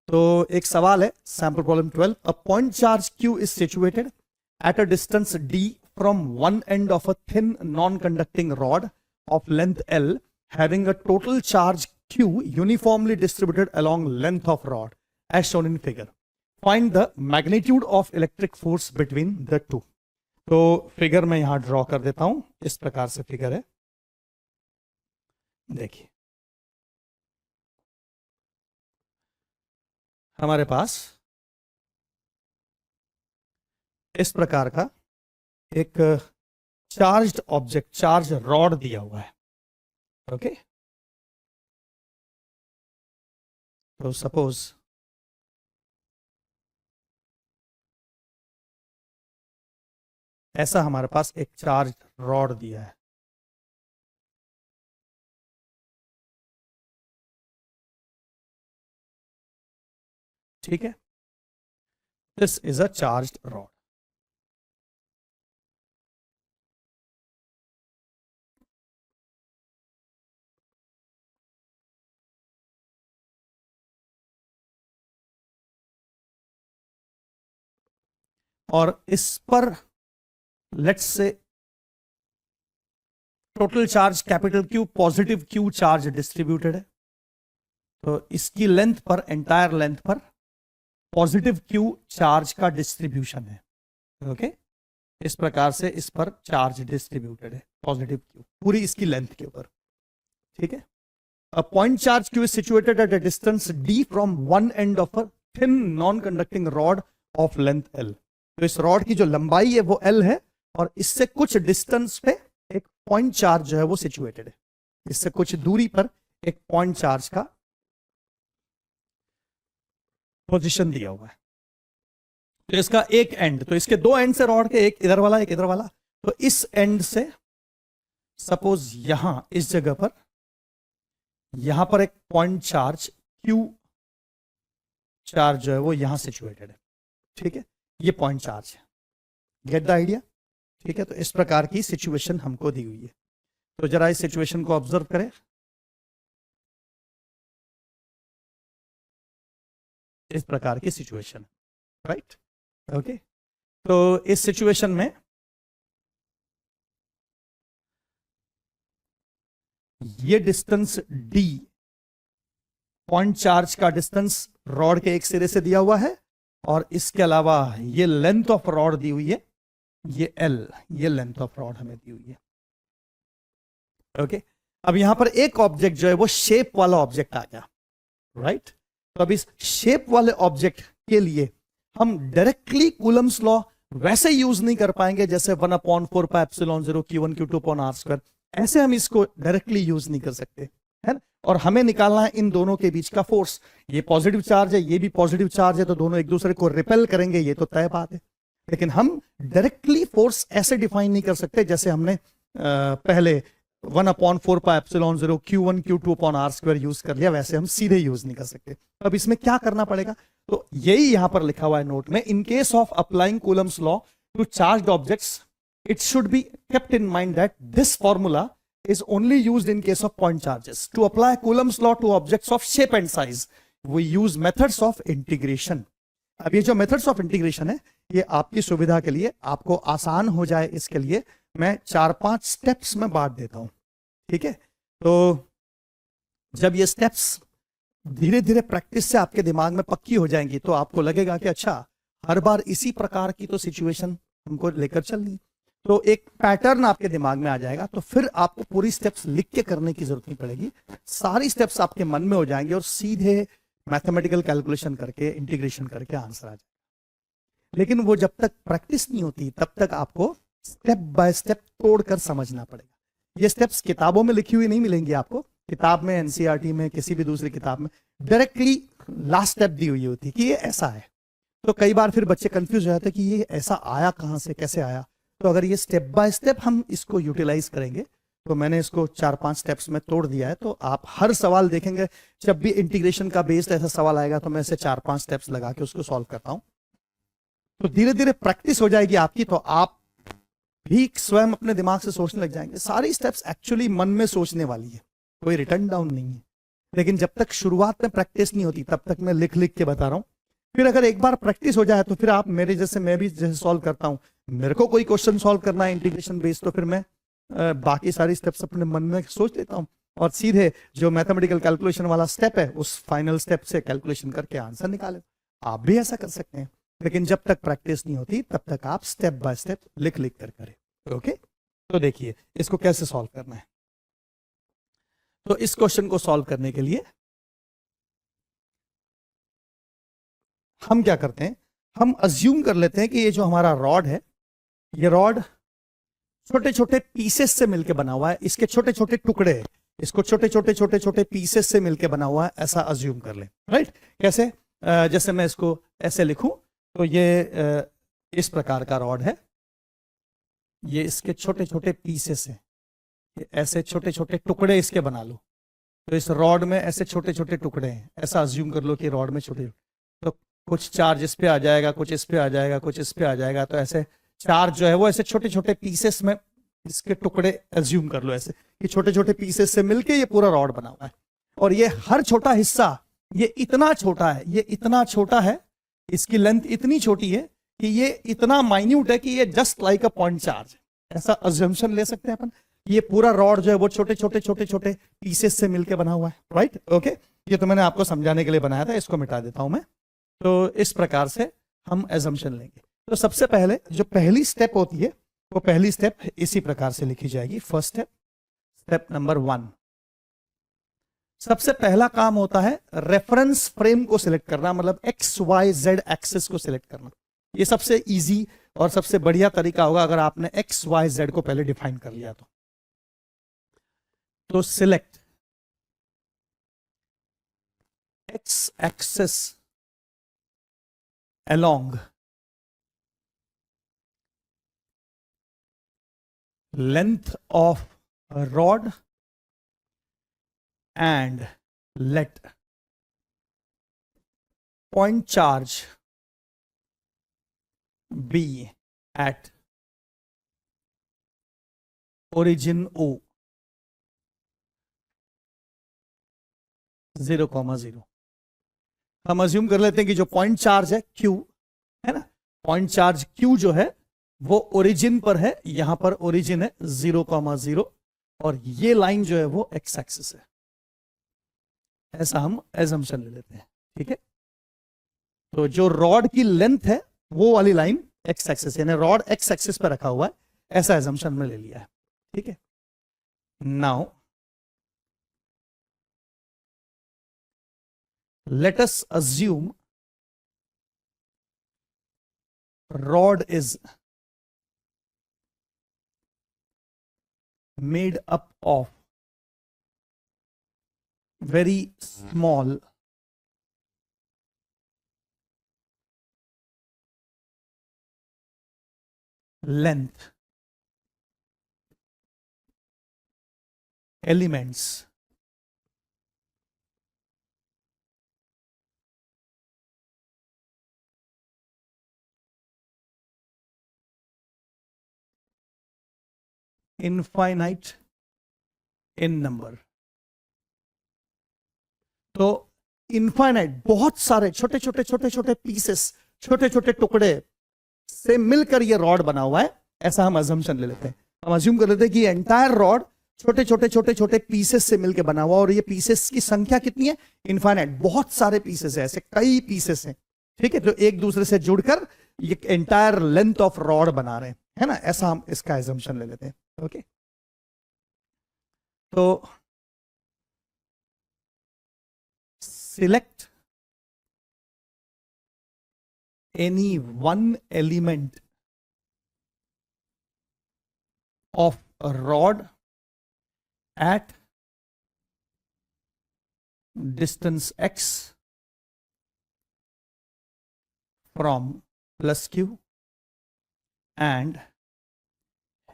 तो एक सवाल है, sample problem 12, a point charge Q is situated at a distance D from one end of a thin non-conducting rod of length L having a total charge Q uniformly distributed along length of rod as shown in figure. Find the magnitude of electric force between the two. तो figure में यहां draw कर देता हूं, इस प्रकार से figure है, देखिए हमारे पास इस प्रकार का एक चार्ज्ड ऑब्जेक्ट, चार्ज रॉड दिया हुआ है. ओके, तो सपोज ऐसा हमारे पास एक चार्ज रॉड दिया है. ठीक है, this is a charged rod. और इस पर let's say total charge capital Q, positive Q charge distributed है. तो इसकी लेंथ पर, एंटायर लेंथ पर पॉजिटिव Q चार्ज का डिस्ट्रीब्यूशन है. ओके, इस प्रकार से इस पर चार्ज डिस्ट्रीब्यूटेड है, पॉजिटिव Q पूरी इसकी लेंथ के ऊपर. ठीक है, अ point charge Q is situated at a distance D from one end of a thin non conducting rod of length L. तो इस रॉड की जो लंबाई है वो L है और इससे कुछ डिस्टेंस पे एक पॉइंट चार्ज जो है वो सिचुएटेड है. इससे कुछ दूरी पर एक पॉइंट चार्ज का पोजीशन दिया हुआ है. तो इसका एक एंड, तो इसके दो एंड से रॉड के, एक इधर वाला एक इधर वाला. तो इस एंड से सपोज यहां इस जगह पर, यहां पर एक पॉइंट चार्ज Q चार्ज जो है वो यहां सिचुएटेड है. ठीक है, ये पॉइंट चार्ज है. Get the idea. ठीक है, तो इस प्रकार की सिचुएशन हमको दी हुई है. तो जरा इस सिचुएशन को ऑब्जर्व करें. इस प्रकार की सिचुएशन, राइट. ओके, तो इस सिचुएशन में ये डिस्टेंस D, पॉइंट चार्ज का डिस्टेंस रॉड के एक सिरे से दिया हुआ है और इसके अलावा ये लेंथ ऑफ रॉड दी हुई है, ये L, ये लेंथ ऑफ रॉड हमें दी हुई है. ओके, अब यहां पर एक ऑब्जेक्ट जो है वो शेप वाला ऑब्जेक्ट आ गया, राइट. तो अब इस शेप वाले ऑब्जेक्ट के लिए हम डायरेक्टली कूलम्स लॉ वैसे यूज नहीं कर पाएंगे जैसे 1/4πε0 Q1 Q2/r². ऐसे हम इसको डायरेक्टली यूज नहीं कर सकते, है ना. और हमें निकालना है इन दोनों के बीच का फोर्स. ये पॉजिटिव चार्ज है, ये भी पॉजिटिव चार्ज है, तो दोनों एक दूसरे को रिपेल करेंगे, ये तो तय बात है. लेकिन हम डायरेक्टली फोर्स ऐसे डिफाइन नहीं कर सकते जैसे हमने पहले 1/4πε0 Q1 Q2/r² यूज कर लिया, वैसे हम सीधे यूज नहीं कर सकते. अब इसमें क्या करना पड़ेगा, तो यही यहां पर लिखा हुआ है नोट में. In case of applying Coulomb's law to charged objects, it should be kept in mind that this formula is only used in case of point charges. To apply Coulomb's law to objects of shape and size, we use methods of integration. अब ये जो methods of integration है, ये आपकी सुविधा के लिए, आपको आसान हो जाए इसके लिए मैं 4-5 स्टेप्स में बांट देता हूं. ठीक है, तो जब ये स्टेप्स धीरे धीरे प्रैक्टिस से आपके दिमाग में पक्की हो जाएंगी तो आपको लगेगा कि अच्छा, हर बार इसी प्रकार की तो सिचुएशन हमको लेकर चलनी. तो एक पैटर्न आपके दिमाग में आ जाएगा, तो फिर आपको पूरी स्टेप्स लिख के करने की जरूरत नहीं पड़ेगी. सारी स्टेप्स आपके मन में हो जाएंगे और सीधे मैथमेटिकल कैलकुलेशन करके, इंटीग्रेशन करके आंसर आ जाएगा. लेकिन वो जब तक प्रैक्टिस नहीं होती तब तक आपको स्टेप बाय स्टेप तोड़कर समझना पड़ेगा. ये स्टेप्स किताबों में लिखी हुई नहीं मिलेंगी आपको. किताब में, एनसीईआरटी में, किसी भी दूसरी किताब में डायरेक्टली लास्ट स्टेप दी हुई होती कि ये ऐसा है. तो कई बार फिर बच्चे कंफ्यूज हो जाते हैं कि ये ऐसा आया कहां से, कैसे आया. तो अगर ये स्टेप बाय स्टेप हम इसको यूटिलाइज करेंगे, तो मैंने इसको 4-5 स्टेप्स में तोड़ दिया है. तो आप हर सवाल देखेंगे, जब भी इंटीग्रेशन का बेस्ड ऐसा सवाल आएगा तो मैं इसे 4-5 स्टेप्स लगा के उसको सॉल्व करता हूं. तो धीरे धीरे प्रैक्टिस हो जाएगी आपकी, तो आप भी स्वयं अपने दिमाग से सोचने लग जाएंगे. सारी स्टेप्स एक्चुअली मन में सोचने वाली है, कोई रिटर्न डाउन नहीं है. लेकिन जब तक शुरुआत में प्रैक्टिस नहीं होती तब तक मैं लिख लिख के बता रहा हूं। फिर अगर एक बार प्रैक्टिस हो जाए तो फिर आप मेरे जैसे, मैं भी जैसे सॉल्व करता हूं, मेरे को कोई क्वेश्चन सॉल्व करना है इंटीग्रेशन बेस्ड, तो फिर मैं बाकी सारी स्टेप्स अपने मन में सोच लेता हूं और सीधे जो मैथमेटिकल कैलकुलेशन वाला स्टेप है उस फाइनल स्टेप से कैलकुलेशन करके आंसर निकाले। आप भी ऐसा कर सकते हैं, लेकिन जब तक प्रैक्टिस नहीं होती तब तक आप स्टेप बाय स्टेप लिख लिख कर करें। ओके, तो देखिए इसको कैसे सॉल्व करना है। तो इस क्वेश्चन को सॉल्व करने के लिए हम क्या करते हैं, हम अज्यूम कर लेते हैं कि ये जो हमारा रॉड है, ये रॉड छोटे छोटे पीसेस से मिलकर बना हुआ है, इसके छोटे छोटे टुकड़े हैं, इसको छोटे छोटे छोटे छोटे पीसेस से मिलकर बना हुआ है, ऐसा अज्यूम कर लें। राइट, कैसे? जैसे मैं इसको ऐसे लिखूं तो ये इस प्रकार का रॉड है, ये इसके छोटे छोटे पीसेस हैं, ऐसे छोटे छोटे टुकड़े इसके बना लो, तो इस रॉड में ऐसे छोटे छोटे टुकड़े हैं, ऐसा अज्यूम कर लो कि रॉड में छोटे, तो कुछ चार्ज इस पे आ जाएगा, कुछ इस पे आ जाएगा, कुछ इस पे आ जाएगा, तो ऐसे चार्ज जो है वो ऐसे छोटे छोटे पीसेस में इसके टुकड़े अज्यूम कर लो, ऐसे कि छोटे छोटे पीसेस से मिलके ये पूरा रॉड बना हुआ है। और ये हर छोटा हिस्सा ये इतना छोटा है, ये इतना छोटा है, इसकी लेंथ इतनी छोटी है कि ये इतना माइन्यूट है कि ये जस्ट लाइक अ पॉइंट चार्ज, ऐसा अजम्पशन ले सकते हैं अपन। ये पूरा रॉड जो है वो छोटे छोटे छोटे छोटे पीसेस से मिलके बना हुआ है। राइट, ओके, ये तो मैंने आपको समझाने के लिए बनाया था, इसको मिटा देता हूं मैं। तो इस प्रकार से हम एजम्पशन लेंगे। तो सबसे पहले जो पहली स्टेप होती है वो पहली स्टेप इसी प्रकार से लिखी जाएगी। फर्स्ट स्टेप, स्टेप नंबर 1, सबसे पहला काम होता है रेफरेंस फ्रेम को सिलेक्ट करना, मतलब एक्स वाई जेड एक्सिस को सिलेक्ट करना। ये सबसे इजी और सबसे बढ़िया तरीका होगा अगर आपने एक्स वाई जेड को पहले डिफाइन कर लिया तो select x axis along length of a rod and let point charge be at origin O 0,0। हम अज्यूम कर लेते हैं कि जो पॉइंट चार्ज है Q है ना, पॉइंट चार्ज Q जो है वो ओरिजिन पर है, यहां पर ओरिजिन है 0,0 और ये लाइन जो है वो एक्स एक्सिस है, ऐसा हम एजम्पशन ले लेते हैं। ठीक है, तो जो रॉड की लेंथ है वो वाली लाइन एक्स एक्सिस, यानी रॉड एक्स एक्सिस पर रखा हुआ है, ऐसा एजम्पशन में ले लिया है। ठीक है, now let us assume rod is made up of very small length elements infinite in number। तो इनफाइनाइट, बहुत सारे छोटे छोटे छोटे छोटे पीसेस, छोटे छोटे टुकड़े से मिलकर ये रॉड बना हुआ है, ऐसा हम अजम्पशन ले लेते हैं। हम अज्यूम कर लेते हैं कि एंटायर रॉड छोटे छोटे छोटे छोटे पीसेस से मिलकर बना हुआ, और ये पीसेस की संख्या कितनी है? इनफाइनाइट, बहुत सारे पीसेस है, ऐसे कई पीसेस हैं। ठीक है, जो एक दूसरे से जुड़कर ये एंटायर लेंथ ऑफ रॉड बना रहे हैं, है ना, ऐसा हम इसका एजम्पशन ले लेते हैं। ओके, तो select any one element of a rod at distance x from plus q and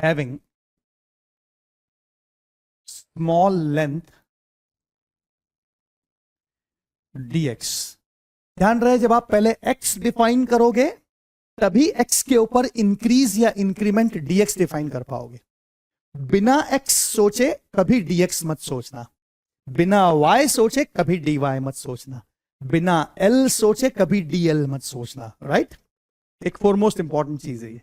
having small length dx। ध्यान रहे, जब आप पहले x डिफाइन करोगे तभी x के ऊपर इंक्रीज या इंक्रीमेंट dx डिफाइन कर पाओगे। बिना x सोचे कभी dx मत सोचना, बिना y सोचे कभी dy मत सोचना, बिना l सोचे कभी dl मत सोचना, राइट। एक फोरमोस्ट इंपॉर्टेंट चीज है ये।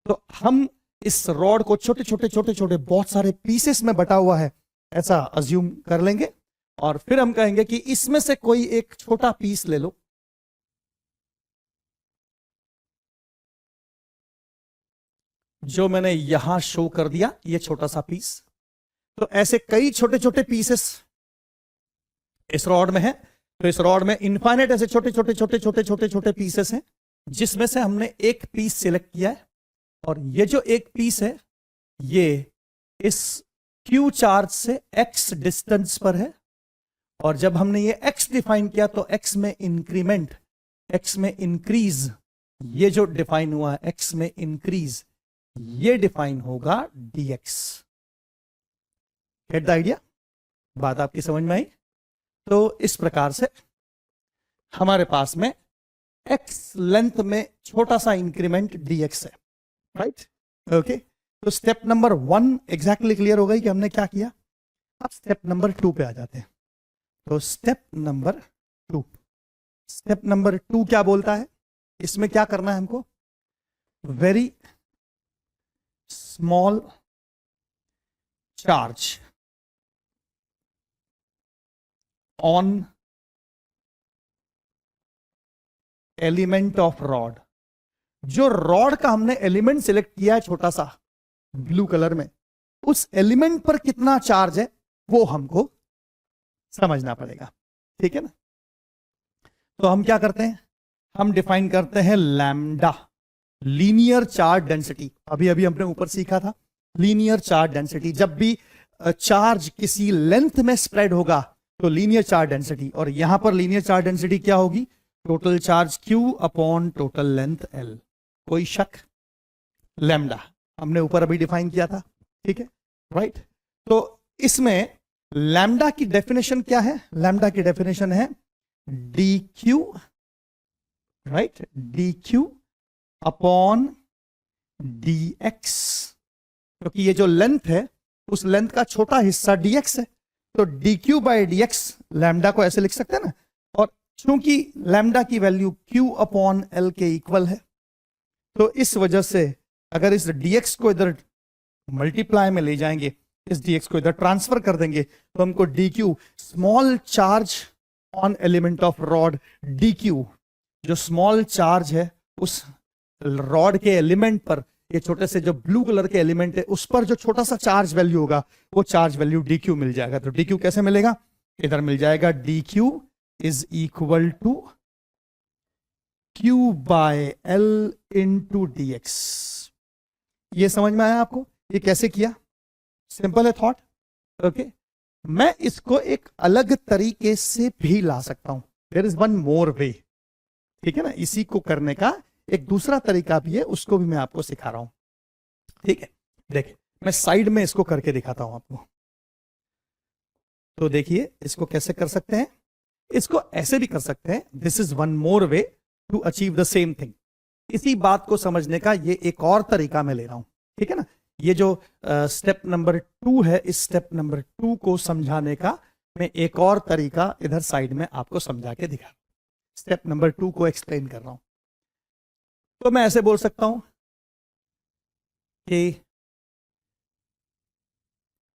तो हम इस रॉड को छोटे छोटे छोटे छोटे बहुत सारे पीसेस में बटा हुआ है ऐसा अज्यूम कर लेंगे, और फिर हम कहेंगे कि इसमें से कोई एक छोटा पीस ले लो, जो मैंने यहां शो कर दिया, ये छोटा सा पीस। तो ऐसे कई छोटे छोटे पीसेस इस रॉड में है। तो इस रॉड में इनफाइनाइट ऐसे छोटे छोटे छोटे छोटे छोटे छोटे पीसेस हैं, जिसमें से हमने एक पीस सिलेक्ट किया है, और ये जो एक पीस है ये इस Q चार्ज से x डिस्टेंस पर है। और जब हमने ये x डिफाइन किया तो x में इंक्रीमेंट, x में इंक्रीज, ये जो डिफाइन हुआ है x में इंक्रीज, ये डिफाइन होगा dx। Get the idea? बात आपकी समझ में आई? तो इस प्रकार से हमारे पास में x लेंथ में छोटा सा इंक्रीमेंट dx है, राइट? ओके, तो स्टेप नंबर 1 एग्जैक्टली क्लियर हो गई कि हमने क्या किया। अब स्टेप नंबर 2 पे आ जाते हैं। तो स्टेप नंबर 2, स्टेप नंबर 2 क्या बोलता है? इसमें क्या करना है हमको? Very small charge on element of rod. जो रॉड का हमने एलिमेंट सिलेक्ट किया है छोटा सा ब्लू कलर में, उस एलिमेंट पर कितना चार्ज है वो हमको समझना पड़ेगा, ठीक है ना। तो हम क्या करते हैं? हम डिफाइन करते हैं लैम्डा, लीनियर चार्ज डेंसिटी। अभी अभी हमने ऊपर सीखा था लीनियर चार्ज डेंसिटी। जब भी चार्ज किसी लेंथ में स्प्रेड होगा तो लीनियर चार्ज डेंसिटी, और यहां पर लीनियर चार्ज डेंसिटी क्या होगी? Total charge Q upon total length L। कोई शक? लैम्डा हमने ऊपर अभी डिफाइन किया था, ठीक है, राइट। तो इसमें लैम्डा की डेफिनेशन क्या है? लैम्डा की डेफिनेशन है dq, right, dq upon dx। क्योंकि ये जो लेंथ है उस लेंथ का छोटा हिस्सा dx है, तो dq बाय dx लैम्डा को ऐसे लिख सकते हैं ना। और चूंकि लैम्डा की वैल्यू q अपॉन l के इक्वल है, तो इस वजह से अगर इस dx को इधर मल्टीप्लाई में ले जाएंगे, इस dx को इधर ट्रांसफर कर देंगे, तो हमको dq small charge on element of rod, dq जो स्मॉल चार्ज है उस रॉड के एलिमेंट पर, ये छोटे से जो ब्लू कलर के एलिमेंट है उस पर जो छोटा सा चार्ज वैल्यू होगा वो चार्ज वैल्यू dq मिल जाएगा। तो dq कैसे मिलेगा? इधर मिल जाएगा dq is equal to q by l into dx। ये समझ में आया आपको? ये कैसे किया? सिंपल है थॉट, ओके। मैं इसको एक अलग तरीके से भी ला सकता हूं, देयर इज वन मोर वे, ठीक है ना। इसी को करने का एक दूसरा तरीका भी है, उसको भी मैं आपको सिखा रहा हूं, ठीक है। देखिए मैं साइड में इसको करके दिखाता हूं आपको। तो देखिए इसको कैसे कर सकते हैं, इसको ऐसे भी कर सकते हैं। This is one more way to achieve the same thing. इसी बात को समझने का ये एक और तरीका मैं ले रहा हूं, ठीक है ना। ये जो स्टेप नंबर 2 है, इस स्टेप नंबर 2 को समझाने का मैं एक और तरीका इधर साइड में आपको समझा के दिखा, स्टेप नंबर 2 को एक्सप्लेन कर रहा हूं। तो मैं ऐसे बोल सकता हूं कि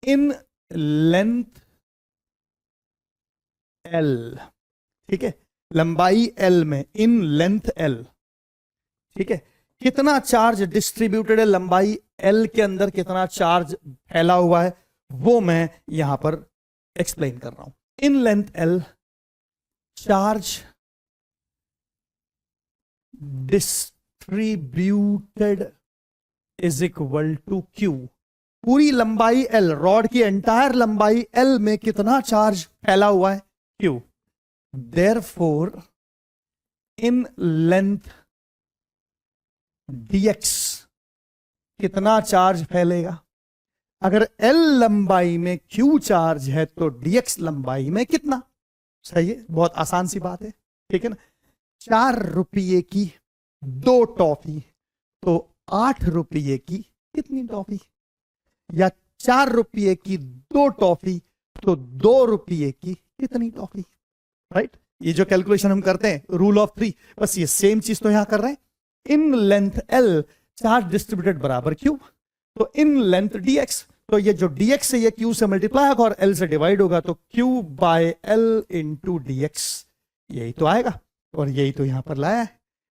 इन लेंथ L, ठीक है, लंबाई L में, इन लेंथ L, ठीक है, कितना चार्ज डिस्ट्रीब्यूटेड है लंबाई L के अंदर, कितना चार्ज फैला हुआ है वो मैं यहां पर एक्सप्लेन कर रहा हूं। In length L charge distributed is equal to Q। पूरी लंबाई L, रॉड की एंटायर लंबाई L में कितना चार्ज फैला हुआ है? Q। Therefore in length dx कितना चार्ज फैलेगा? अगर L लंबाई में Q चार्ज है तो dx लंबाई में कितना? सही है, बहुत आसान सी बात है, ठीक है ना। 4 रुपये की 2 टॉफी तो 8 रुपये की कितनी टॉफी? या 4 रुपये की 2 टॉफी तो 2 रुपये की कितनी टॉफी, राइट। ये जो कैलकुलेशन हम करते हैं रूल ऑफ 3, बस ये सेम चीज तो यहां कर रहे हैं। इन लेंथ L चार्ज डिस्ट्रीब्यूटेड बराबर Q, तो इन लेंथ dx, तो ये जो dx से ये Q से मल्टीप्लाई होगा और L से डिवाइड होगा, तो Q by L into dx, यही तो आएगा। और यही तो यहां पर लाया है,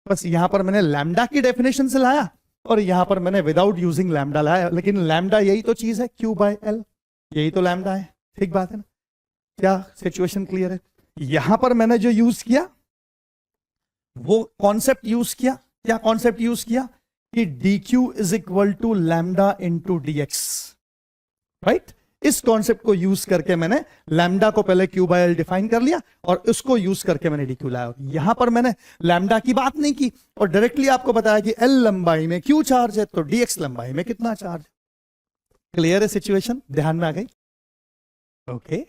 बस यहां पर मैंने लैम्डा की डेफिनेशन से लाया और यहां पर मैंने विदाउट यूजिंग लैम्डा लाया, लेकिन लैम्डा यही तो चीज है, Q बाय L, यही तो लैम्डा है। ठीक बात है ना, क्या सिचुएशन क्लियर है? यहां पर मैंने जो यूज किया वो कॉन्सेप्ट यूज किया, क्या कॉन्सेप्ट यूज किया कि dq is equal to lambda into dx, right. इस कॉन्सेप्ट को यूज करके मैंने लैम्डा को पहले q बाय l डिफाइन कर लिया और उसको यूज करके मैंने dq लाया। यहां पर मैंने लैम्डा की बात नहीं की और डायरेक्टली आपको बताया कि l लंबाई में q चार्ज है तो dx लंबाई में कितना चार्ज है। क्लियर है सिचुएशन, ध्यान में आ गई? ओके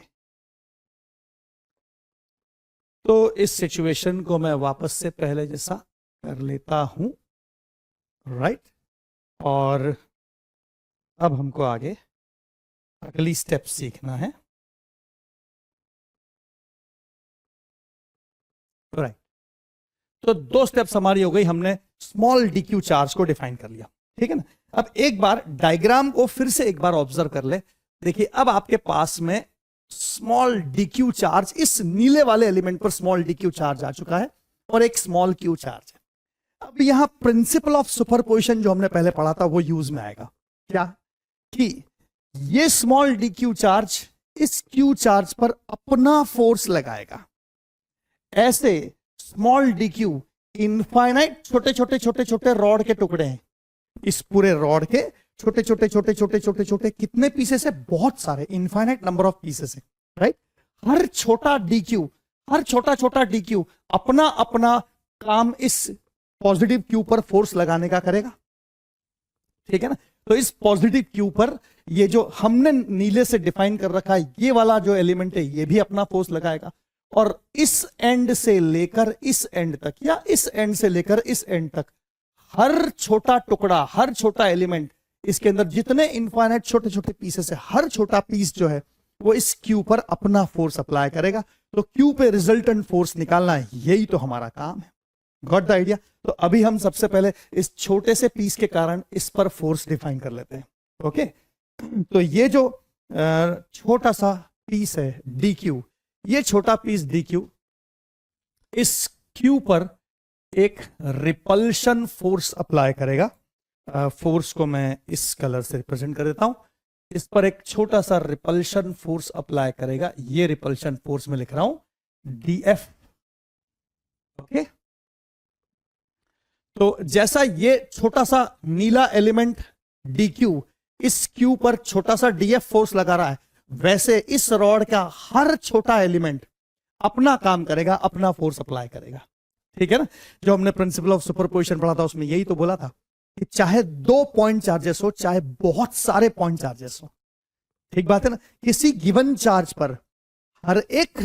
तो इस सिचुएशन को मैं वापस से पहले जैसा कर लेता हूं, राइट। और अब हमको आगे अगली स्टेप सीखना है, राइट। तो 2 स्टेप्स हमारी हो गई, हमने स्मॉल dq चार्ज को डिफाइन कर लिया, ठीक है ना। अब एक बार डायग्राम को फिर से एक बार ऑब्जर्व कर ले। देखिए अब आपके पास में स्मॉल dq चार्ज, इस नीले वाले एलिमेंट पर स्मॉल dq चार्ज आ चुका है और एक स्मॉल q चार्ज है। अब यहां प्रिंसिपल ऑफ सुपरपोजिशन जो हमने पहले पढ़ा था वो यूज में आएगा, क्या कि ये स्मॉल dq चार्ज इस q चार्ज पर अपना फोर्स लगाएगा। ऐसे स्मॉल dq इनफाइनाइट छोटे छोटे छोटे छोटे रॉड के टुकड़े हैं, इस पूरे रॉड के छोटे छोटे छोटे छोटे छोटे छोटे कितने पीसेस है? बहुत सारे, इनफाइनाइट नंबर ऑफ पीसेस है, राइट। हर छोटा dq, हर छोटा छोटा dq अपना अपना काम इस पॉजिटिव q पर फोर्स लगाने का करेगा, ठीक है ना। तो इस पॉजिटिव q पर ये जो हमने नीले से डिफाइन कर रखा है ये वाला जो एलिमेंट है ये भी अपना फोर्स लगाएगा और इस एंड से लेकर इस एंड तक या इस एंड से लेकर इस एंड तक हर छोटा टुकड़ा, हर छोटा एलिमेंट, इसके अंदर जितने इनफाइनाइट छोटे छोटे पीसेस है, हर छोटा पीस जो है वो इस Q पर अपना फोर्स अप्लाई करेगा। तो Q पे रिजल्टेंट फोर्स निकालना है, यही तो हमारा काम है। Got the idea? तो अभी हम सबसे पहले इस छोटे से पीस के कारण इस पर फोर्स डिफाइन कर लेते हैं। ओके तो ये जो छोटा सा पीस है dq, ये छोटा पीस dq इस q पर एक रिपल्शन फोर्स अप्लाई करेगा। फोर्स को मैं इस कलर से रिप्रेजेंट कर देता हूं। इस पर एक छोटा सा रिपल्शन फोर्स अप्लाई करेगा, ये रिपल्शन फोर्स में लिख रहा हूं df। ओके तो जैसा ये छोटा सा नीला एलिमेंट dq इस q पर छोटा सा df फोर्स लगा रहा है, वैसे इस रॉड का हर छोटा एलिमेंट अपना काम करेगा, अपना फोर्स अप्लाई करेगा, ठीक है ना। जो हमने प्रिंसिपल ऑफ सुपरपोजिशन पढ़ा था उसमें यही तो बोला था कि चाहे 2 पॉइंट चार्जेस हो, चाहे बहुत सारे पॉइंट चार्जेस हो, ठीक बात है ना, किसी गिवन चार्ज पर हर एक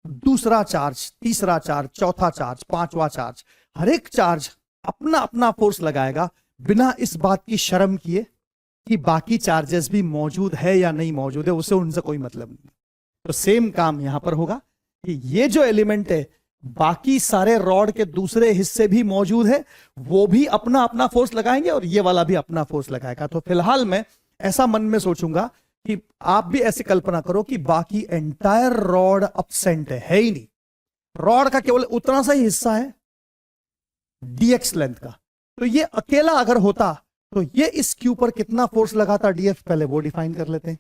दूसरा चार्ज, तीसरा चार्ज, चौथा चार्ज, पांचवा चार्ज, हर एक चार्ज अपना अपना फोर्स लगाएगा बिना इस बात की शर्म किए कि बाकी चार्जेस भी मौजूद है या नहीं मौजूद है, उसे उनसे कोई मतलब नहीं। तो सेम काम यहां पर होगा कि ये जो एलिमेंट है बाकी सारे रॉड के दूसरे हिस्से भी मौजूद है, वो भी अपना अपना फोर्स लगाएंगे और ये वाला भी अपना फोर्स लगाएगा। तो फिलहाल मैं ऐसा मन में सोचूंगा कि आप भी ऐसे कल्पना करो कि बाकी एंटायर रॉड अपसेंट है ही नहीं, रॉड का केवल उतना सा ही हिस्सा है dx लेंथ का। तो ये अकेला अगर होता तो ये इस q पर कितना फोर्स लगाता df, पहले वो डिफाइन कर लेते हैं,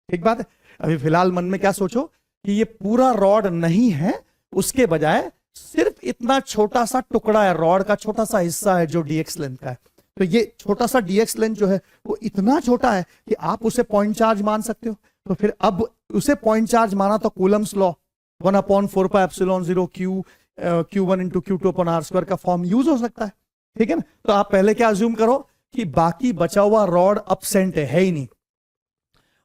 ठीक बात है। अभी फिलहाल मन में क्या सोचो कि ये पूरा रॉड नहीं है, उसके बजाय सिर्फ इतना छोटा सा टुकड़ा है, रॉड का छोटा सा हिस्सा है जो dx लेंथ का है। तो ये छोटा सा dx लेंथ जो है वो इतना छोटा है कि आप उसे पॉइंट चार्ज मान सकते हो। तो फिर अब उसे पॉइंट चार्ज माना तो Coulomb's law 1/4πε0 q1 into q2/r² का फॉर्म यूज हो सकता है, ठीक है ना। तो आप पहले क्या अज्यूम करो कि बाकी बचा हुआ रॉड अपसेंट है ही नहीं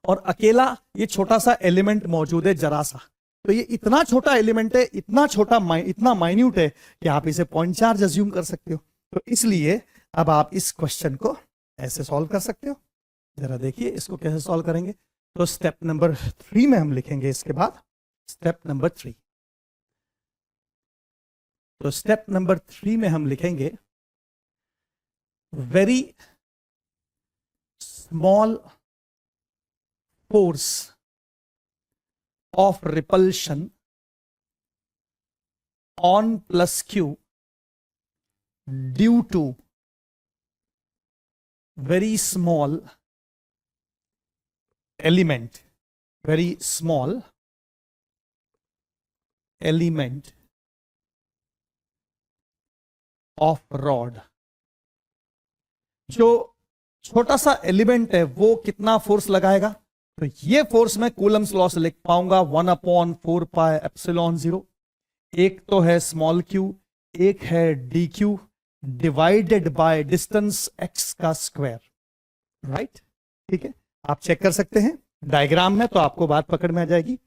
और अकेला ये छोटा सा एलिमेंट मौजूद है जरा सा। तो ये इतना छोटा एलिमेंट है, इतना छोटा, इतना माइन्यूट है कि आप इसे पॉइंट चार्ज अज्यूम कर सकते हो। तो इसलिए अब आप इस क्वेश्चन को ऐसे सॉल्व कर सकते हो। जरा देखिए इसको कैसे सॉल्व करेंगे। तो स्टेप नंबर 3 में हम लिखेंगे इसके बाद स्टेप नंबर 3। तो स्टेप नंबर 3 में हम लिखेंगे very small force of repulsion on plus Q due to very small element of rod। जो छोटा सा एलिमेंट है वो कितना फोर्स लगाएगा, तो ये फोर्स मैं कूलम्स लॉ से लिख पाऊंगा 1/4πε0। एक तो है स्मॉल क्यू, एक है D Q divided by distance x का स्क्वायर, राइट। ठीक है, आप चेक कर सकते हैं डायग्राम में, तो आपको बात पकड़ में आ जाएगी।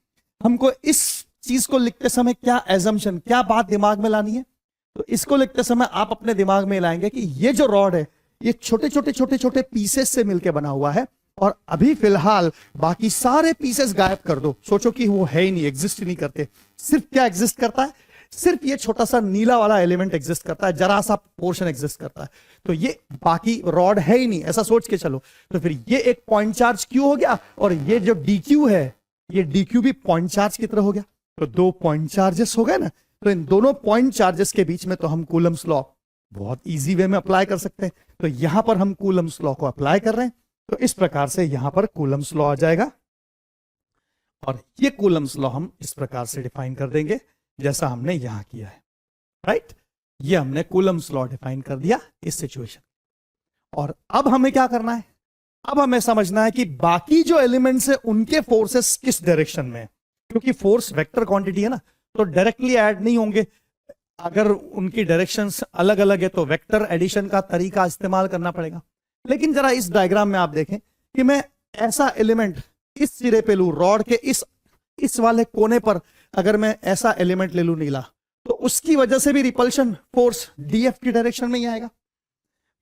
हमको इस चीज को लिखते समय क्या एजम्पशन, क्या बात दिमाग में लानी है, तो इसको लिखते समय आप अपने दिमाग में लाएंगे कि ये जो रॉड है ये छोटे छोटे पीसेस से मिलकर बना हुआ है, और अभी फिलहाल बाकी सारे पीसेस गायब कर दो। सोचो कि वो है ही नहीं, एग्जिस्ट ही नहीं करते। सिर्फ क्या एग्जिस्ट करता है, सिर्फ ये छोटा सा नीला वाला एलिमेंट एग्जिस्ट करता है, जरा सा पोर्शन एग्जिस्ट करता है, तो ये बाकी रॉड है ही नहीं, ऐसा सोच के चलो। तो फिर ये एक पॉइंट चार्ज क्यू हो गया, और ये जो डी क्यू है, ये डी क्यू भी पॉइंट चार्ज की तरह हो गया। तो दो पॉइंट चार्जेस हो गए ना, तो इन दोनों पॉइंट चार्जेस के बीच में तो हम कूलम्स लॉ बहुत इजी वे में अप्लाई कर सकते हैं। तो यहां पर हम कूलम्स लॉ को अप्लाई कर रहे हैं, तो इस प्रकार से यहां पर कूलम्स लॉ आ जाएगा, और ये कूलम्स लॉ हम इस प्रकार से डिफाइन कर देंगे जैसा हमने यहां किया है, राइट। ये हमने कूलम्स लॉ डिफाइन कर दिया इस सिचुएशन। और अब हमें क्या करना है, अब हमें समझना है कि बाकी जो एलिमेंट्स है उनके फोर्सेस किस डायरेक्शन में है, क्योंकि फोर्स वेक्टर क्वांटिटी है ना, तो डायरेक्टली ऐड नहीं होंगे। अगर उनकी डायरेक्शंस अलग अलग है तो वेक्टर एडिशन का तरीका इस्तेमाल करना पड़ेगा। लेकिन जरा इस डायग्राम में आप देखें कि मैं ऐसा एलिमेंट इस सिरे पे लूं, रॉड के इस वाले कोने पर अगर मैं ऐसा एलिमेंट ले लूं नीला, तो उसकी वजह से भी रिपल्शन फोर्स डीएफ की डायरेक्शन में ही आएगा।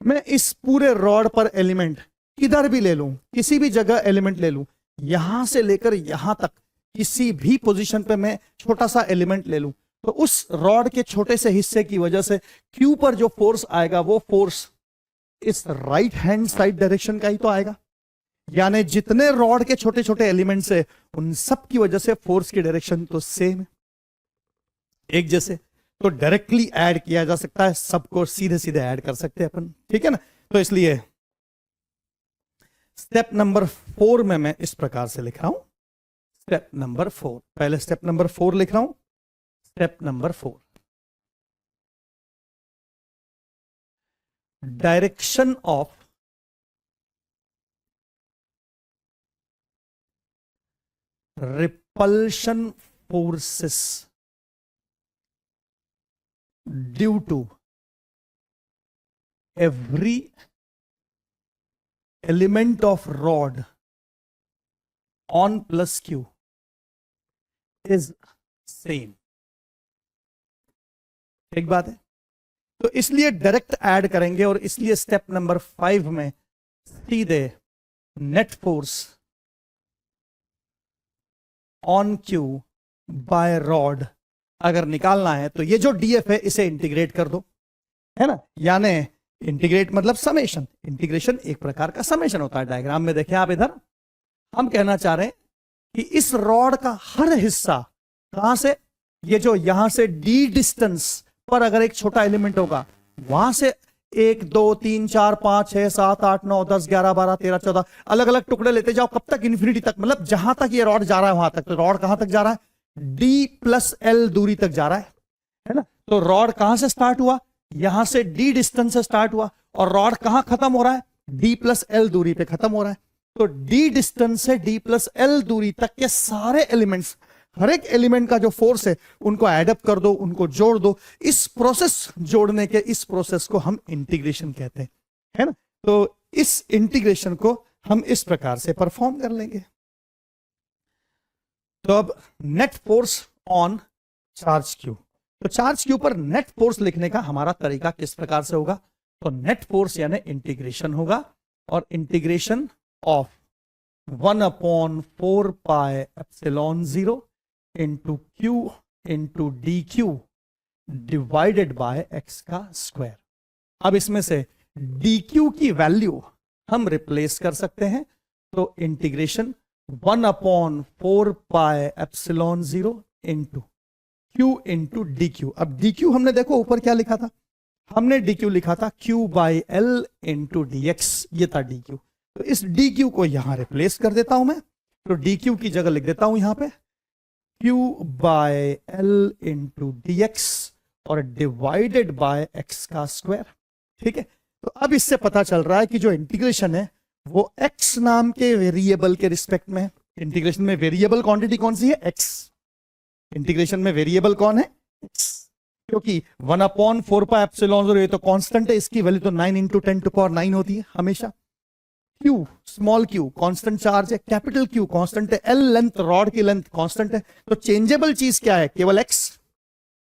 मैं इस पूरे रॉड पर एलिमेंट किधर भी ले लूं, किसी भी जगह एलिमेंट ले लूं, यहां से लेकर यहां तक किसी भी पोजीशन पे मैं छोटा सा एलिमेंट ले लूं, तो उस रॉड के छोटे से हिस्से की वजह से क्यू पर जो फोर्स आएगा वो फोर्स इस राइट हैंड साइड डायरेक्शन का ही तो आएगा। यानी जितने रॉड के छोटे छोटे एलिमेंट्स है उन सब की वजह से फोर्स की डायरेक्शन तो सेम है, एक जैसे। तो डायरेक्टली ऐड किया जा सकता है, सबको सीधे सीधे ऐड कर सकते हैं अपन, ठीक है ना। तो इसलिए स्टेप नंबर 4 में मैं इस प्रकार से लिख रहा हूं, स्टेप नंबर 4। पहले स्टेप नंबर 4 लिख रहा हूं, step number 4, direction of repulsion forces due to every element of rod on plus q is same। एक बात है, तो इसलिए डायरेक्ट ऐड करेंगे, और इसलिए स्टेप नंबर 5 में सीधे net force on Q by rod अगर निकालना है, तो ये जो डीएफ है इसे इंटीग्रेट कर दो, है ना। यानी इंटीग्रेट मतलब समेशन, इंटीग्रेशन एक प्रकार का समेशन होता है। डायग्राम में देखें आप, इधर हम कहना चाह रहे हैं कि इस रॉड का हर हिस्सा कहां से, ये जो यहां से डी डिस्टेंस पर अगर एक छोटा एलिमेंट होगा, वहां से 1 2 3 4 5 6 7 8 9 10 11 12 13 14 अलग अलग टुकड़े लेते जाओ, कब तक, इन्फिनिटी तक, मतलब जहां तक ये रॉड जा रहा है वहां तक। तो रॉड कहां तक जा रहा है, D+L दूरी तक जा रहा है ना। तो रॉड कहां से स्टार्ट हुआ, यहां से D डिस्टेंस से स्टार्ट हुआ, और रॉड कहां खत्म हो रहा है, D+L दूरी पे खत्म हो रहा है। तो D डिस्टेंस से D+L दूरी तक के सारे एलिमेंट्स, हर एक एलिमेंट का जो फोर्स है उनको एडअप कर दो, उनको जोड़ दो। इस प्रोसेस, जोड़ने के इस प्रोसेस को हम इंटीग्रेशन कहते हैं, है ना। तो इस इंटीग्रेशन को हम इस प्रकार से परफॉर्म कर लेंगे। तो अब net force on charge Q, तो चार्ज क्यू पर नेट फोर्स लिखने का हमारा तरीका किस प्रकार से होगा, तो नेट फोर्स यानी इंटीग्रेशन होगा, और integration of 1/4πε0 into Q into D Q divided by X का स्क्वायर। अब इसमें से डी क्यू की वैल्यू हम रिप्लेस कर सकते हैं, तो integration 1/4πε0 into Q into D Q. अब डी क्यू हमने देखो ऊपर क्या लिखा था, हमने डी क्यू लिखा था Q by L into D x, ये था डी क्यू। तो इस डी क्यू को यहां रिप्लेस कर देता हूं मैं, तो डी क्यू की जगह लिख देता हूं यहां पे Q by L into D x और डिवाइडेड बाय एक्स का स्क्वायर। ठीक है, तो अब इससे पता चल रहा है कि जो इंटीग्रेशन है वो एक्स नाम के वेरिएबल के रिस्पेक्ट में है। इंटीग्रेशन में वेरिएबल क्वांटिटी कौन सी है, एक्स। इंटीग्रेशन में वेरिएबल कौन है, एक्स, क्योंकि 1/4πε0 ये तो कांस्टेंट है, इसकी वैल्यू तो 9 × 10⁹ होती है हमेशा। Q small Q constant charge है, कैपिटल क्यू कांस्टेंट है, एल लेंथ रॉड की लेंथ कांस्टेंट है। तो चेंजेबल चीज क्या है, केवल एक्स।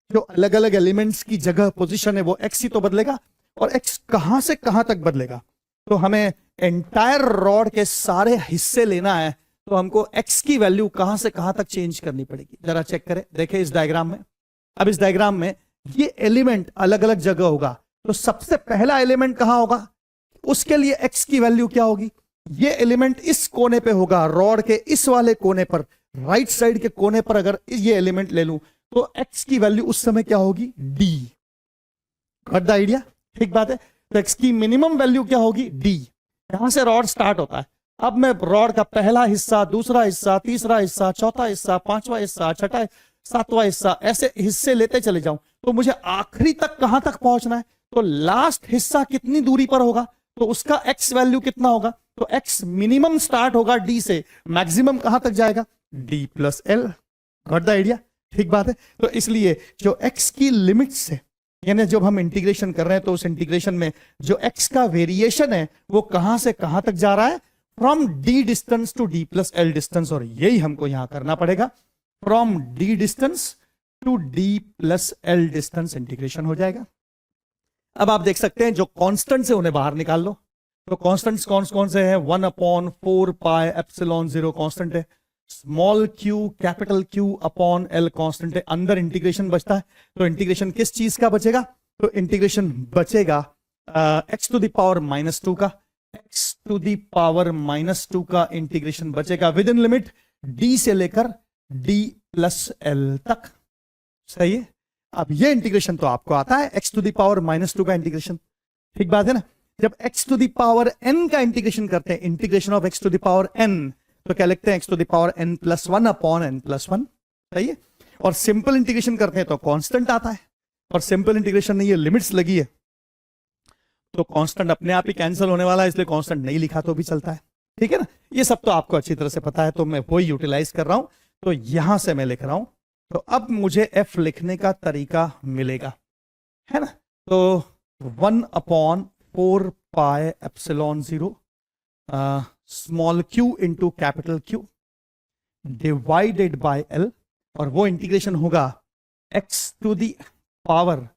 जो अलग अलग एलिमेंट्स की जगह पोजीशन है वो एक्स ही तो बदलेगा, और एक्स कहां से कहां तक बदलेगा। तो हमें एंटायर रॉड के सारे हिस्से लेना है, तो हमको एक्स की वैल्यू कहां से कहां तक चेंज करनी पड़ेगी। जरा चेक करें, देखें इस डायग्राम में। अब इस डायग्राम में ये एलिमेंट अलग अलग जगह होगा, तो सबसे पहला एलिमेंट कहां होगा, उसके लिए एक्स की वैल्यू क्या होगी। ये एलिमेंट इस कोने पे होगा, रॉड के इस वाले कोने पर, राइट साइड के कोने पर अगर ये एलिमेंट ले लूं तो एक्स की वैल्यू उस समय क्या होगी, डी। गॉट द आइडिया, ठीक बात है। तो एक्स की मिनिमम वैल्यू क्या होगी, डी। यहां से रॉड स्टार्ट होता है। अब मैं रॉड का पहला हिस्सा, दूसरा हिस्सा, तीसरा हिस्सा, चौथा हिस्सा, पांचवा हिस्सा, छठा, सातवां हिस्सा, ऐसे हिस्से लेते चले जाऊं तो मुझे आखिरी तक कहां तक पहुंचना है। तो लास्ट हिस्सा कितनी दूरी पर होगा, तो उसका एक्स वैल्यू कितना होगा। तो एक्स मिनिमम स्टार्ट होगा डी से, मैक्सिमम कहां तक जाएगा, D plus L. Got the idea, ठीक बात है। तो इसलिए जो एक्स की लिमिट्स है, यानी जब हम इंटीग्रेशन कर रहे हैं तो उस इंटीग्रेशन में जो एक्स का वेरिएशन है वो कहां से कहां तक जा रहा है, from D distance to D plus L distance. और यही हमको यहां करना पड़ेगा, from D distance to D plus L distance integration हो जाएगा। अब आप देख सकते हैं जो कांस्टेंट से उन्हें बाहर निकाल लो। तो कांस्टेंट्स कौन कौन से हैं, 1/4πε0 कांस्टेंट है, small Q capital Q upon L constant है। अंदर इंटीग्रेशन बचता है, तो इंटीग्रेशन किस चीज का बचेगा, तो इंटीग्रेशन बचेगा x टू द पावर -2 का, x टू द पावर -2 का इंटीग्रेशन बचेगा विद इन लिमिट d से लेकर d प्लस एल तक। सही है। अब ये इंटीग्रेशन तो आपको आता है, x टू द पावर -2 का इंटीग्रेशन, ठीक बात है ना। जब x to the power n का इंटीग्रेशन करते हैं, integration of x to the power n, तो क्या लिखते हैं, x to the power n+1 upon n+1। सही है। और सिंपल इंटीग्रेशन करते हैं तो कांस्टेंट आता है, और सिंपल इंटीग्रेशन में ये लिमिट्स लगी है तो कांस्टेंट अपने आप ही कैंसिल होने वाला है, इसलिए कांस्टेंट नहीं लिखा तो भी चलता है। ठीक है ना, ये सब तो आपको अच्छी तरह से पता है, तो मैं वही यूटिलाइज कर रहा हूं। तो यहां से मैं लिख रहा हूं, तो अब मुझे f लिखने का तरीका मिलेगा, है ना। तो 1/4πε0 small Q into capital Q divided by L, और वो इंटीग्रेशन होगा x to the power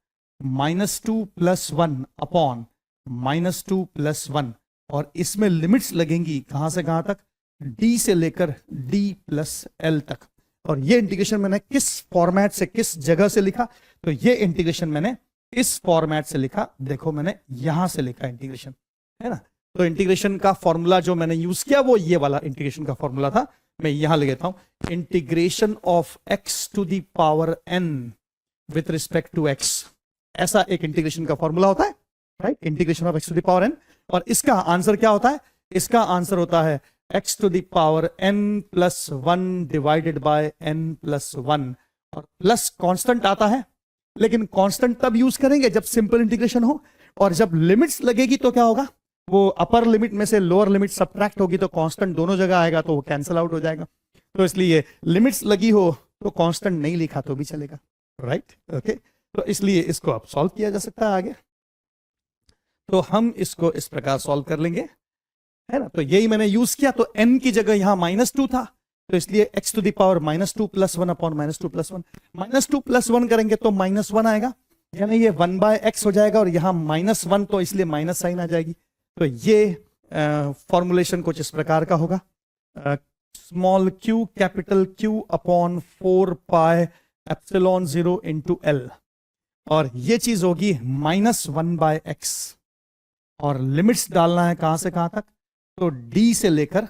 -2 + 1 upon -2 + 1, और इसमें लिमिट्स लगेंगी कहां से कहां तक, d से लेकर d प्लस एल तक। और ये इंटीग्रेशन मैंने किस फॉर्मेट से, किस जगह से लिखा, तो ये इंटीग्रेशन मैंने इस फॉर्मेट से लिखा। देखो मैंने यहां से लिखा इंटीग्रेशन, है ना। तो इंटीग्रेशन का फॉर्मूला जो मैंने यूज किया वो ये वाला इंटीग्रेशन का फॉर्मूला था, मैं यहां लिख देता हूं, integration of x to the power n with respect to x। ऐसा एक इंटीग्रेशन का फॉर्मूला होता है, right, integration of x to the power n। और इसका आंसर क्या होता है, इसका आंसर होता है x to the power n+1 divided by n+1, और प्लस कांस्टेंट आता है, लेकिन कांस्टेंट तब यूज करेंगे जब सिंपल इंटीग्रेशन हो, और जब लिमिट्स लगेगी तो क्या होगा, वो अपर लिमिट में से लोअर लिमिट सब्ट्रैक्ट होगी तो कांस्टेंट दोनों जगह आएगा, तो वो कैंसिल आउट हो जाएगा। तो इसलिए लिमिट्स लगी हो तो कांस्टेंट नहीं लिखा तो भी चलेगा, राइट, ओके। तो इसलिए इसको अब सॉल्व किया जा सकता है आगे। तो हम इसको इस प्रकार सॉल्व कर लेंगे, है ना। तो यही मैंने यूज किया, तो n की जगह यहां -2 था, तो इसलिए x to the power -2 + 1 upon -2 + 1, -2 + 1 करेंगे तो -1 आएगा, यानी ये 1/x हो जाएगा, और यहां -1 तो इसलिए माइनस साइन आ जाएगी। तो ये फॉर्मुलेशन कुछ इस प्रकार का होगा। Small Q capital Q upon 4 pi epsilon 0 into L, और ये चीज होगी -1/x, और लिमिट्स डालना है कहां से कहां तक, तो d से लेकर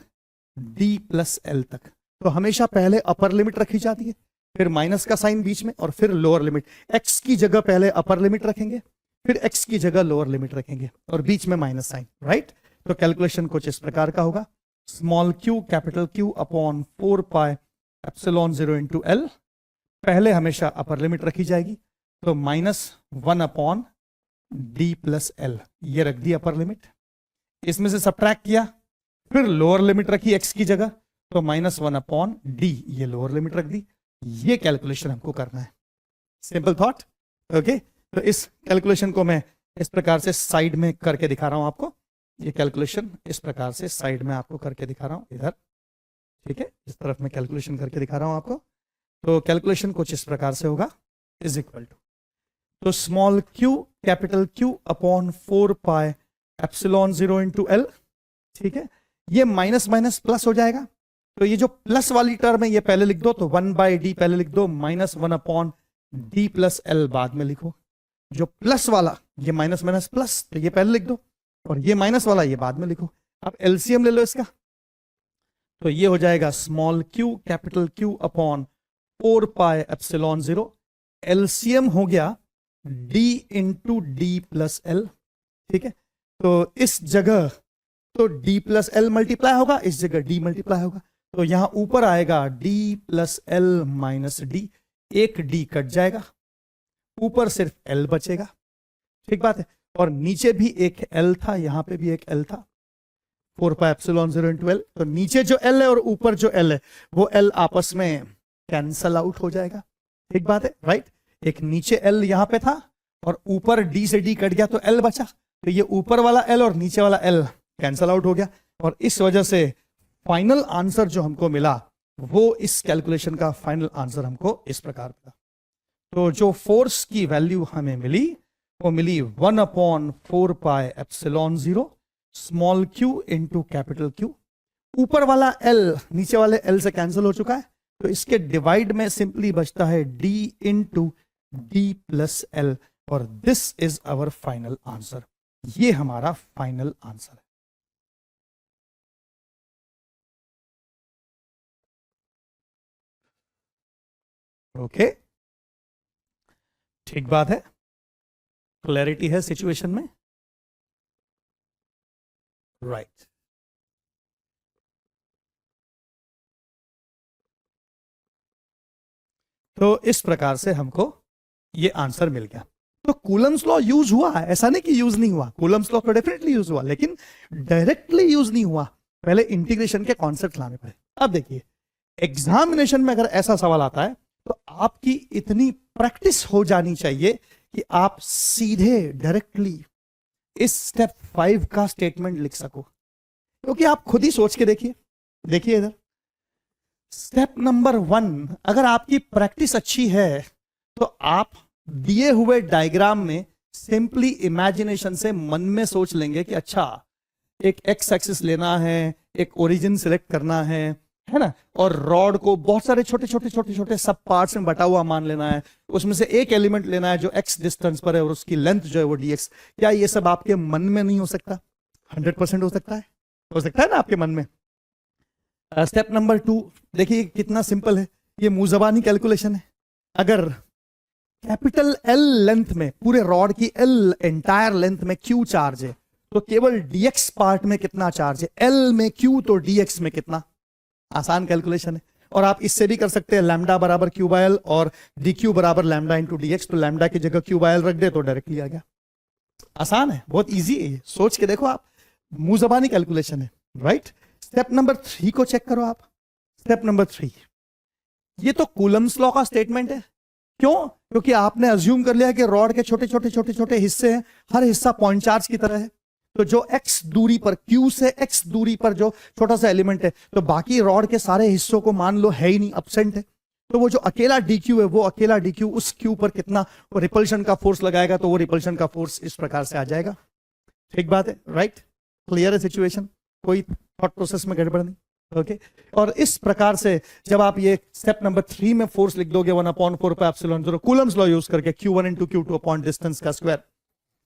d प्लस एल तक। तो हमेशा पहले अपर लिमिट रखी जाती है, फिर माइनस का साइन बीच में, और फिर लोअर लिमिट। x की जगह पहले अपर लिमिट रखेंगे, फिर x की जगह लोअर लिमिट रखेंगे, और बीच में माइनस साइन, राइट। तो कैलकुलेशन कुछ इस प्रकार का होगा, small Q capital Q upon 4 pi epsilon 0 into L, पहले हमेशा अपर लिमिट रखी जाएगी, तो -1 अपॉन डी प्लस एल, ये रख दी अपर लिमिट। इसमें से सब्ट्रैक्ट किया, फिर लोअर लिमिट रखी x की जगह, तो -1 अपॉन डी, ये लोअर लिमिट रख दी। ये कैलकुलेशन हमको करना है, सिंपल थॉट, ओके। तो इस कैलकुलेशन को मैं इस प्रकार से साइड में करके दिखा रहा हूं आपको, ये कैलकुलेशन इस प्रकार से साइड में आपको करके दिखा रहा हूं इधर, ठीक है, इस तरफ मैं कैलकुलेशन करके दिखा रहा हूं आपको। तो कैलकुलेशन कुछ इस प्रकार से होगा, इज इक्वल टू, तो small Q capital Q upon 4 pi epsilon 0 into L, ठीक है, ये माइनस माइनस प्लस हो जाएगा। तो ये जो प्लस वाली टर्म है ये पहले लिख दो, तो 1/d पहले लिख दो, -1 अपॉन d प्लस एल बाद में लिखो। जो प्लस वाला ये माइनस माइनस प्लस, तो ये पहले लिख दो, और ये माइनस वाला ये बाद में लिखो। अब एलसीएम ले लो इसका, तो ये हो जाएगा small Q capital Q upon 4 pi epsilon 0, LCM हो गया d into D plus L, ठीक है। तो इस जगह तो d प्लस एल मल्टीप्लाई होगा, इस जगह d मल्टीप्लाई होगा, तो यहां ऊपर आएगा d plus L minus D, एक d कट जाएगा, ऊपर सिर्फ l बचेगा, ठीक बात है। और नीचे भी एक l था, यहां पे भी एक l था, 4 पाई एप्सिलॉन 0 इंटू एल, तो नीचे जो l है और ऊपर जो l है वो l आपस में कैंसल आउट हो जाएगा, ठीक बात है, राइट। एक नीचे l यहां पे था और ऊपर d से d कट गया तो l बचा, तो ये ऊपर वाला l और नीचे वाला l कैंसल आउट हो गया, और इस वजह से फाइनल आंसर जो हमको मिला वो इस कैलकुलेशन का फाइनल आंसर हमको इस प्रकार मिला। तो जो फोर्स की वैल्यू हमें मिली वो मिली 1 upon 4 pi epsilon 0 small Q into capital Q. ऊपर वाला l नीचे वाले l से कैंसिल हो चुका है, तो इसके डिवाइड में सिंपली बचता है d into D plus L, और this is our final answer. ये हमारा फाइनल आंसर है। ओके, ठीक बात है, क्लैरिटी है सिचुएशन में, राइट। तो इस प्रकार से हमको ये आंसर मिल गया। तो कूलम्स लॉ यूज हुआ, ऐसा नहीं कि यूज नहीं हुआ, कूलम्स लॉ तो डेफिनेटली यूज हुआ, लेकिन डायरेक्टली यूज नहीं हुआ, पहले इंटीग्रेशन के कॉन्सेप्ट लाने पड़े। अब देखिए एग्जामिनेशन में अगर ऐसा सवाल आता है तो आपकी इतनी प्रैक्टिस हो जानी चाहिए कि आप सीधे डायरेक्टली इस स्टेप 5 का स्टेटमेंट लिख सको, क्योंकि आप खुद ही सोच के देखिए, देखिए इधर स्टेप नंबर 1, अगर आपकी प्रैक्टिस अच्छी है तो आप दिए हुए डायग्राम में सिंपली इमेजिनेशन से मन में सोच लेंगे कि अच्छा एक एक्स एक्सिस लेना है, एक ओरिजिन सिलेक्ट करना है ना, और रॉड को बहुत सारे छोटे छोटे छोटे छोटे सब पार्ट्स में बटा हुआ मान लेना है, उसमें से एक एलिमेंट लेना है जो एक्स डिस्टेंस पर है और उसकी लेंथ जो है वो dx। क्या ये सब आपके मन में नहीं हो सकता? 100% हो सकता है ना आपके मन में। स्टेप नंबर 2 देखिए कितना सिंपल है, ये मुंह ज़बानी कैलकुलेशन है। अगर कैपिटल एल लेंथ में, पूरे रॉड की एल एंटायर लेंथ में क्यू चार्ज है, तो केवल dx पार्ट में कितना चार्ज है, एल में क्यू तो dx में कितना। आसान कैलकुलेशन है, और आप इससे भी कर सकते हैं लैम्डा बराबर क्यू बाय एल और डी क्यू बराबर लैम्डा इंटू डी एक्स, तो लैम्डा की जगह क्यू बाय एल रख दे तो डायरेक्टली आ गया। आसान है, बहुत इजी है, सोच के देखो आप, मुंह ज़बानी कैलकुलेशन है, राइट। स्टेप नंबर 3 को चेक करो आप। स्टेप नंबर 3, ये तो कूलम्स लॉ का स्टेटमेंट है। क्यों? क्योंकि आपने अज्यूम कर लिया कि रॉड के छोटे छोटे छोटे छोटे हिस्से हैं, हर हिस्सा पॉइंट चार्ज की तरह है, तो जो x दूरी पर, q से x दूरी पर जो छोटा सा एलिमेंट है, तो बाकी रॉड के सारे हिस्सों को मान लो है ही नहीं, एब्सेंट है, तो वो जो अकेला dq है, वो अकेला dq उस q पर कितना वो रिपल्शन का फोर्स लगाएगा, तो वो रिपल्शन का फोर्स इस प्रकार से आ जाएगा। ठीक बात है, राइट, क्लियर है सिचुएशन, कोई थॉट प्रोसेस में गड़बड़ नहीं। ओके और इस प्रकार से जब आप ये स्टेप नंबर 3 में फोर्स लिख दोगे 1/4 पे एप्सिलॉन 0 कूलम्स लॉ यूज करके Q1 into Q2 upon distance का स्क्वायर।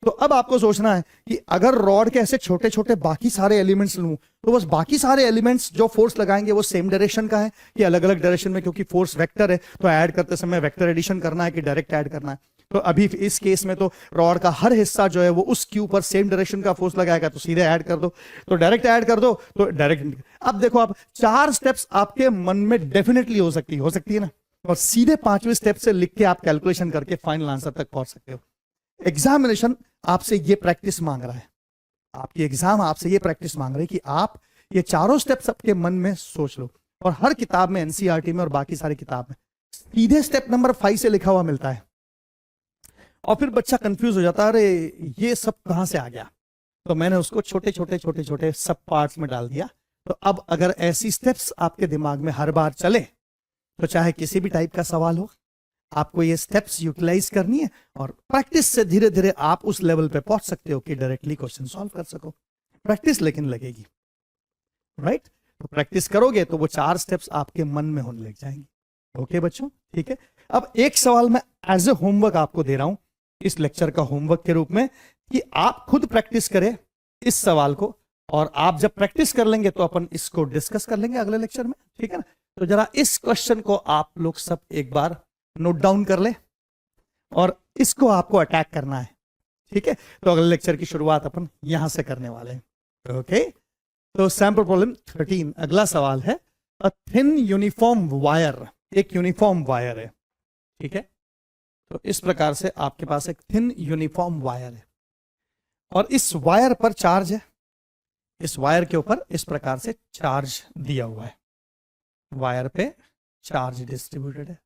तो अब आपको सोचना है कि अगर रॉड के ऐसे छोटे छोटे बाकी सारे एलिमेंट्स लूं तो बस बाकी सारे एलिमेंट्स जो फोर्स लगाएंगे वो सेम डायरेक्शन का है कि अलग अलग डायरेक्शन में, क्योंकि फोर्स वेक्टर है तो ऐड करते समय वेक्टर एडिशन करना है कि डायरेक्ट ऐड करना है। तो अभी इस केस में तो रॉड का हर हिस्सा जो है वो उस क्यू पर सेम डायरेक्शन का फोर्स लगाएगा, तो सीधे ऐड कर दो, तो डायरेक्ट ऐड कर दो तो डायरेक्ट। अब देखो आप 4 स्टेप्स आपके मन में डेफिनेटली हो सकती है ना, और सीधे 5वें स्टेप से लिख के आप कैलकुलेशन करके फाइनल आंसर तक पहुंच सकते हो। एग्जामिनेशन आपसे ये प्रैक्टिस मांग रहा है, आपकी एग्जाम आपसे ये प्रैक्टिस मांग रही है कि आप ये चारों स्टेप्स आपके मन में सोच लो, और हर किताब में एनसीईआरटी में और बाकी सारी किताब में सीधे स्टेप नंबर 5 से लिखा हुआ मिलता है, और फिर बच्चा कंफ्यूज हो जाता है, अरे ये सब कहां से आ गया। तो मैंने उसको छोटे छोटे सब पार्ट्स में डाल दिया। तो अब अगर ऐसी स्टेप्स आपके दिमाग में हर बार चले तो चाहे किसी भी टाइप का सवाल हो, आपको ये स्टेप्स यूटिलाइज करनी है, और प्रैक्टिस से धीरे धीरे आप उस लेवल पे पहुंच सकते हो कि डायरेक्टली क्वेश्चन सॉल्व कर सको। प्रैक्टिस लेकिन लगेगी, राइट? तो प्रैक्टिस करोगे तो वो 4 स्टेप्स आपके मन में होने लग जाएंगे। ओके बच्चों, ठीक है। अब एक सवाल मैं एज ए होमवर्क आपको दे रहा हूं इस लेक्चर का होमवर्क के रूप में, कि आप खुद प्रैक्टिस करें इस सवाल को, और आप जब प्रैक्टिस कर लेंगे तो अपन इसको डिस्कस कर लेंगे अगले लेक्चर में, ठीक है ना। तो जरा इस क्वेश्चन को आप लोग सब एक बार नोट डाउन कर ले, और इसको आपको अटैक करना है, ठीक है। तो अगले लेक्चर की शुरुआत अपन यहां से करने वाले हैं। ओके, तो सैंपल प्रॉब्लम 13 अगला सवाल है, अ थिन यूनिफॉर्म वायर, एक यूनिफॉर्म वायर है, ठीक है। तो इस प्रकार से आपके पास एक थिन यूनिफॉर्म वायर है, और इस वायर पर चार्ज है, इस वायर के ऊपर इस प्रकार से चार्ज दिया हुआ है, वायर पे चार्ज डिस्ट्रीब्यूटेड है।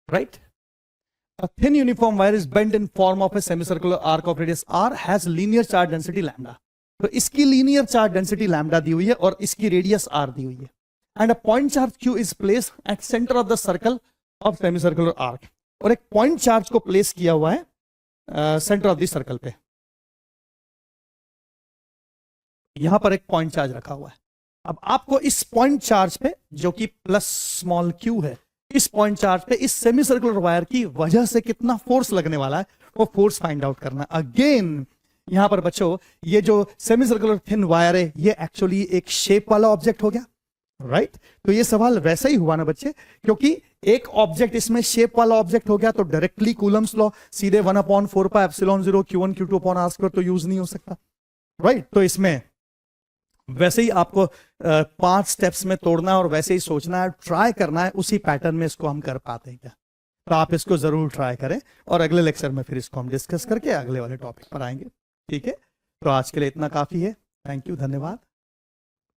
Right? A thin uniform wire is bent in form of a semicircular arc of radius r has linear charge density lambda. तो इसकी लीनियर चार्ज डेंसिटी लैम्डा दी हुई है और इसकी रेडियस r दी हुई है, and a point charge q is place at centre of the circle of semicircular arc, और एक पॉइंट चार्ज को प्लेस किया हुआ है सेंटर ऑफ द सर्कल पे, यहां पर एक पॉइंट चार्ज रखा हुआ है। अब आपको इस पॉइंट चार्ज पे, जो कि प्लस स्मॉल q है, इस पॉइंट चार्ज पे इस सेमी सर्कुलर वायर की वजह से कितना फोर्स लगने वाला है वो फोर्स फाइंड आउट करना। अगेन यहां पर बच्चों ये जो सेमी सर्कुलर थिन वायर है ये एक्चुअली एक शेप वाला ऑब्जेक्ट हो गया, राइट? तो ये सवाल वैसा ही हुआ ना बच्चे, क्योंकि एक ऑब्जेक्ट इसमें शेप वाला ऑब्जेक्ट हो गया तो डायरेक्टली कूलम्स लॉ सीधे 1/4 pi epsilon 0 Q1 Q2 upon r square तो यूज नहीं हो सकता, राइट? तो इसमें वैसे ही आपको 5 स्टेप्स में तोड़ना है और वैसे ही सोचना है, ट्राई करना है, उसी पैटर्न में इसको हम कर पाते हैं क्या? तो आप इसको जरूर ट्राई करें, और अगले लेक्चर में फिर इसको हम डिस्कस करके अगले वाले टॉपिक पर आएंगे, ठीक है। तो आज के लिए इतना काफी है। थैंक यू, धन्यवाद।